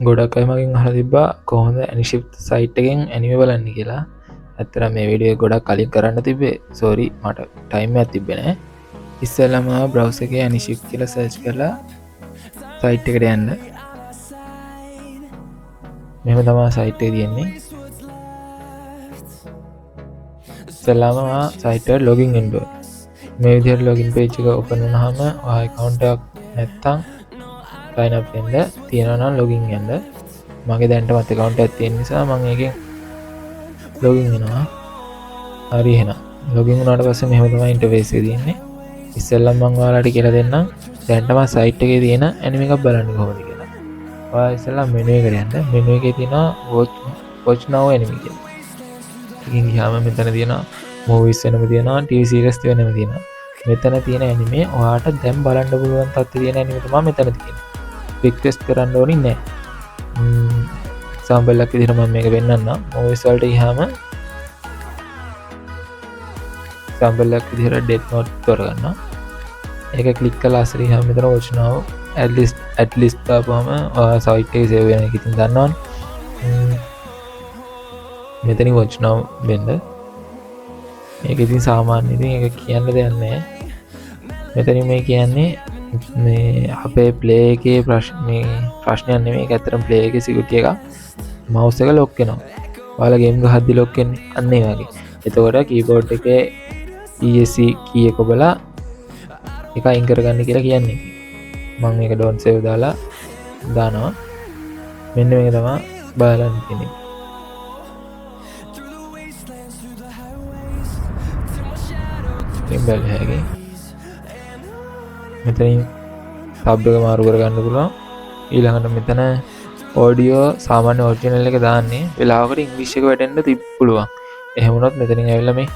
ගොඩක් අය මගෙන් අහලා තිබ්බා කොහොමද Anyship site එකෙන් anime බලන්නේ කියලා. ඇත්තටම මේ වීඩියෝ ගොඩක් කලින් කරන්න තිබ්බේ. sorry මට time එකක් තිබ්බේ නැහැ. ඉස්සෙල්ලාම browser එකේ Anyship කියලා search කරලා site එකට යන්න. මෙහෙම තමයි site එක තියෙන්නේ. ඉස්සෙල්ලාම site එකට login වෙන්න ඕනේ. මේ විදිහට login page එක open වුණාම ඔයා account එකක් නැත්තම් sign up වෙන්න තියෙනවා නම් login වෙන්න. මගේ දැනටමත් account එකක් තියෙන නිසා මම ඒකෙන් login වෙනවා. හරි එහෙනම් login වුණාට පස්සේ මෙහෙම තමයි interface එක තියෙන්නේ. ඉස්සෙල්ලම මම ඔයාලට කියලා දෙන්නම් දැනටම site එකේ තියෙන anime එකක් බලන්න කොහොමද කියලා. ඔයා ඉස්සෙල්ලා menu එකට යන්න. menu එකේ තියෙනවා watch now anime කියලා. එකකින් ගියාම මෙතන තියෙනවා movies වෙනම තියෙනවා TV series වෙනම තියෙනවා. මෙතන තියෙන anime ඔයාට දැන් බලන්න පුළුවන් තත්ත්වයේ තියෙන anime තමයි මෙතන තියෙන්නේ. රික්වෙස්ට් කරන්න ඕනේ නැහැ. සාම්පල් එකක් විදිහට මම මේක වෙන්නන්නම්. movies වලට ගියාම සාම්පල් එකක් විදිහට death note තෝරගන්නවා. ඒක ක්ලික් කරලා අසල ගියාම මෙතන watch now at least දාපුවම ඔයා site එකේ save වෙන එක ඉතින් දන්නවනේ. මෙතනින් watch now වෙන්න. මේක ඉතින් සාමාන්‍ය ඉතින් ඒක කියන්න දෙයක් නැහැ. මෙතනින් මේ කියන්නේ මේ අපේ play එකේ ප්‍රශ්නයක් නෙමෙයි. ඒක ඇත්තටම play එකේ security එක. mouse එක lock වෙනවා. ඔයාලා game ගහද්දි lock වෙන්නේ අන්න ඒ වගේ. එතකොට keyboard එකේ ESC key එක ඔබලා ඒක අයින් කරගන්න කියලා කියන්නේ. මම මේක don't save දාලා දානවා. මෙන්න මේක තමයි බලන්න තියෙන්නේ. බැල හැකි මෙතනින් සබ් එක මාරු කරගන්න පුළුවන්. ඊළඟට මෙතන ඔඩියෝ සාමාන්‍ය ඔරිජිනල් එක දාන්නේ වෙලාවකට ඉංග්‍රීසි එක වැටෙන්න පුළුවන්. එහෙම වුණොත් මෙතනින් ඇවිල්ලා මේ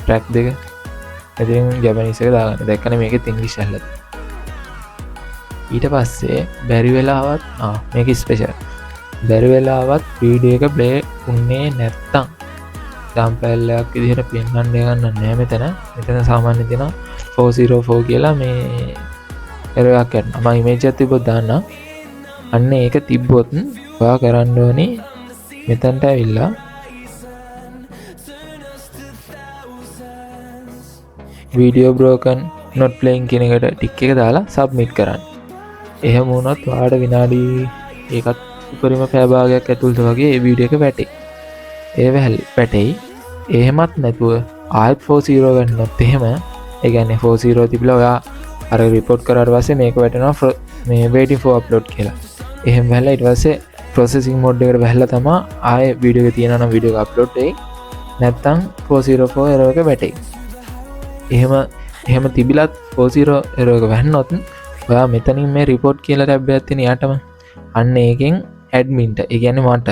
ට්‍රැක් දෙක මෙතනින් ජපනීස් එක දාගන්න. දැක්කනේ මේකෙත් ඉංග්‍රීසි ඇහලා තියෙනවා. ඊට පස්සේ බැරි වෙලාවත් මේක ස්පෙෂල්. බැරි වෙලාවත් වීඩියෝ එක ප්ලේ වුණේ නැත්තම් සාම්පල් එකක් විදිහට පෙන්වන්න ගන්න නැහැ මෙතන. මෙතන සාමාන්‍ය තියෙනවා 404 කියලා මේ error එකක් ගන්න. මම image එකක් තිබ්බොත් දාන්නම්. අන්න ඒක තිබ්බොත් ඔයා කරන්න ඕනේ මෙතනට ඇවිල්ලා video broken not playing කියන එකට ටික් එක දාලා submit කරන්න. එහෙම වුණොත් ඔයාලට විනාඩි ඒකත් උපරිම පැය භාගයක් ඇතුළත වගේ මේ වීඩියෝ එක වැටේ. ඒ වැටෙයි. එහෙමත් නැතුව ආයෙත් 40 ගන්නොත් එහෙම ඒ කියන්නේ 40 තිබිලා ඔයා අර report කරාට පස්සේ මේක වැටෙනවා මේ waiting for upload කියලා. එහෙම වැහලා ඊට පස්සේ processing mode එකට වැහලා තමයි ආයෙ වීඩියෝ එක තියෙනවා නම් වීඩියෝ එක අප්ලෝඩ් වෙයි. නැත්තම් 404 error එක වැටෙයි. එහෙම තිබිලත් 40 error එක වැහුනොත් ඔයා මෙතනින් මේ report කියලා ටැබ් එකක් තියෙන යටම අන්න ඒකෙන් adminට ඒ කියන්නේ මට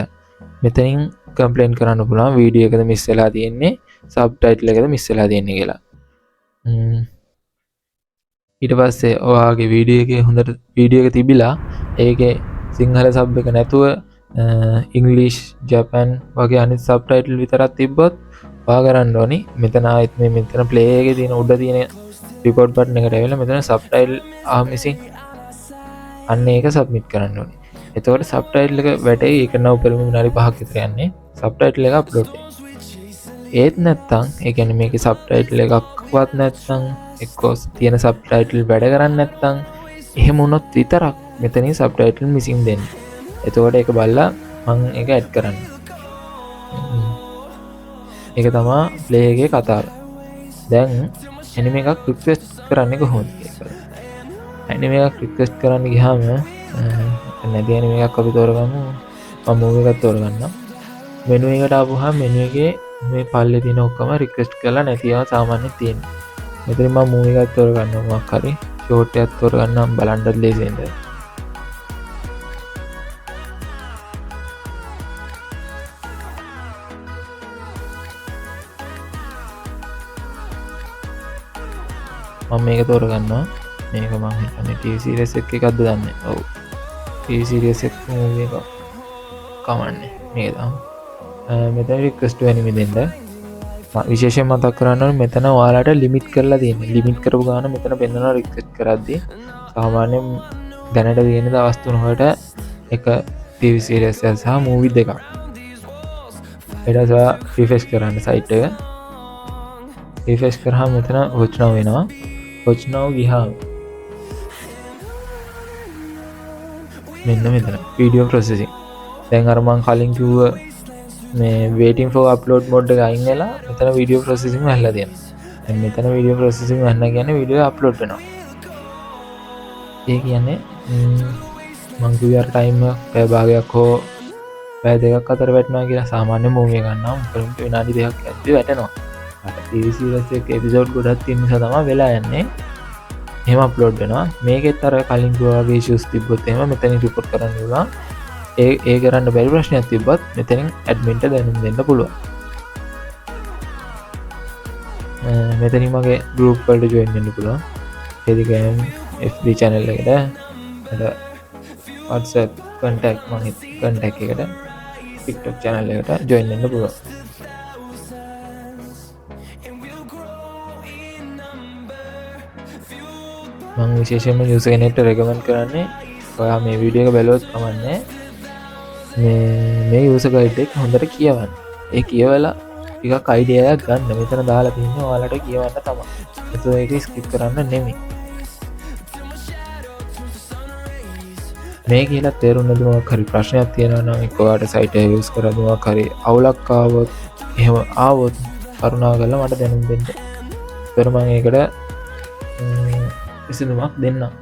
මෙතනින් කම්ප්ලේන්ට් කරන්න පුළුවන් වීඩියෝ එකද මිස් වෙලා තියෙන්නේ සබ්ටයිටල් එකද මිස් වෙලා තියෙන්නේ කියලා. ඊට පස්සේ ඔයාගේ වීඩියෝ එකේ හොඳට වීඩියෝ එක තිබිලා ඒකේ සිංහල සබ් එක නැතුව ඉංග්ලිෂ් ජපන් වගේ අනිත් සබ්ටයිටල් විතරක් තිබ්බොත් ඔයා කරන්න ඕනි මෙතන ආයෙත් මේ මෙතන ප්ලේ එකේ තියෙන උඩ තියෙන රිපෝට් බටන් එකට ඇවිල්ලා මෙතන සබ්ටයිටල් මිසින් අන්න ඒක සබ්මිට් කරන්න ඕනි. එතකොට සබ්ටයිටල් එක වැටෙයි. ඒක නම් උපරිම විනාඩි 5ක් විතර යන්නේ. සබ්ටයිටල් එක අප්ලෝඩ් වෙයි. ඒත් නැත්තම් ඒ කියන්නේ මේකේ සබ්ටයිටල් එකක්වත් නැත්තම් එක්කෝ තියෙන සබ්ටයිටල් වැඩ කරන්නේ නැත්තම් එහෙම වුණොත් විතරක් මෙතනින් සබ්ටයිටල් මිසින් දෙන්න. එතකොට ඒක බලලා මම ඒක ඇඩ් කරන්න. ඒක තමයි ප්ලේ එකේ කතාව. දැන් anime එකක් රික්වෙස්ට් කරන්නේ කොහොමද කියලා. anime එකක් රික්වෙස්ට් කරන්න ගියාම නැති anime එකක් අපි තෝරගමු. මම movie එකක් තෝරගන්නම්. menu එකට ආවොහම menu එකේ මේ පල්ලේ තියෙන ඔක්කොම රික්වෙස්ට් කරලා නැති ඒවා සාමාන්‍යයෙන් තියෙනවා. මෙතන මම movie එකක් තෝරගන්නවා. මොකක් හරි short එකක් තෝරගන්නම් බලන්නත් ලේසියෙන්ද. මම මේක තෝරගන්නවා. මේක මම හිතන්නේ TV series එකක්ද දන්නේ. ඔව්. TV series එක movie එක කමන්නේ. මේක තමයි. මෙතන රික්වෙස්ට් anime දෙන්න. විශේෂයෙන් මතක් කරන්න ඕනේ මෙතන ඔයාලට ලිමිට් කරලා තියෙනවා. ලිමිට් කරපු ගාන මෙතන පෙන්නනවා රික්වෙස්ට් කරද්දී. සාමාන්‍යයෙන් දැනට තියෙන දවස් 3කට එක TV සීරීස් එකක් සහ මූවි දෙකක්. ඊට පස්සේ රිෆ්‍රෙෂ් කරන්න සයිට් එක. රිෆ්‍රෙෂ් කරාම මෙතන watch now වෙනවා. watch now ගියාම මෙන්න මෙතන video processing. දැන් අර මං කලින් කිව්ව මේ waiting for upload mode එක අයින් වෙලා මෙතන video processing වැහලා තියෙනවා. දැන් මෙතන video processing වෙන්න කියන්නේ වීඩියෝ එක අප්ලෝඩ් වෙනවා. ඒ කියන්නේ මං කිව්වේ අර ටයිම් එක පැය භාගයක් හෝ පැය දෙකක් අතර වැටෙනවා කියලා. සාමාන්‍ය මූවි එක ගන්නවා මුලින්ම විනාඩි 2ක් ඇද්දි වැටෙනවා. අර TV series එක එපිසෝඩ් ගොඩක් තියෙන නිසා තමයි වෙලා යන්නේ. එහෙම අප්ලෝඩ් වෙනවා. මේකෙත් අර කලින් කිව්වා වගේ issues තිබ්බොත් එහෙම මෙතනින් report කරන්න පුළුවන්. ඒ කරන්න බැරි ප්‍රශ්නයක් තිබ්බත් මෙතනින් ඇඩ්මින්ට දැනුම් දෙන්න පුළුවන්. මෙතනින් මගේ ගෲප් වලට ජොයින් වෙන්න පුළුවන්. Telegram FB channel එකට WhatsApp contact එකට TikTok channel එකට join වෙන්න පුළුවන්. මම විශේෂයෙන්ම user කෙනෙක්ට recommend කරන්නේ ඔයා මේ වීඩියෝ එක බැලුවොත් කමන්නේ මේ user guide එක හොඳට කියවන්න. ඒ කියවලා ටිකක් idea එකක් ගන්න. මෙතන දාලා තින්නේ ඔයාලට කියවන්න තමයි. ඒක skip කරන්න නෙමෙයි. මේ කියලා තේරුම් නැති මොකක් හරි ප්‍රශ්නයක් තියෙනවා නම් ඒක ඔයාලට site එක use කරද්දී මොකක් හරි අවුලක් ආවොත් එහෙම ආවොත් කරුණාකරලා මට දැනුම් දෙන්න. ඊට මම ඒකට විසඳුමක් දෙන්නම්.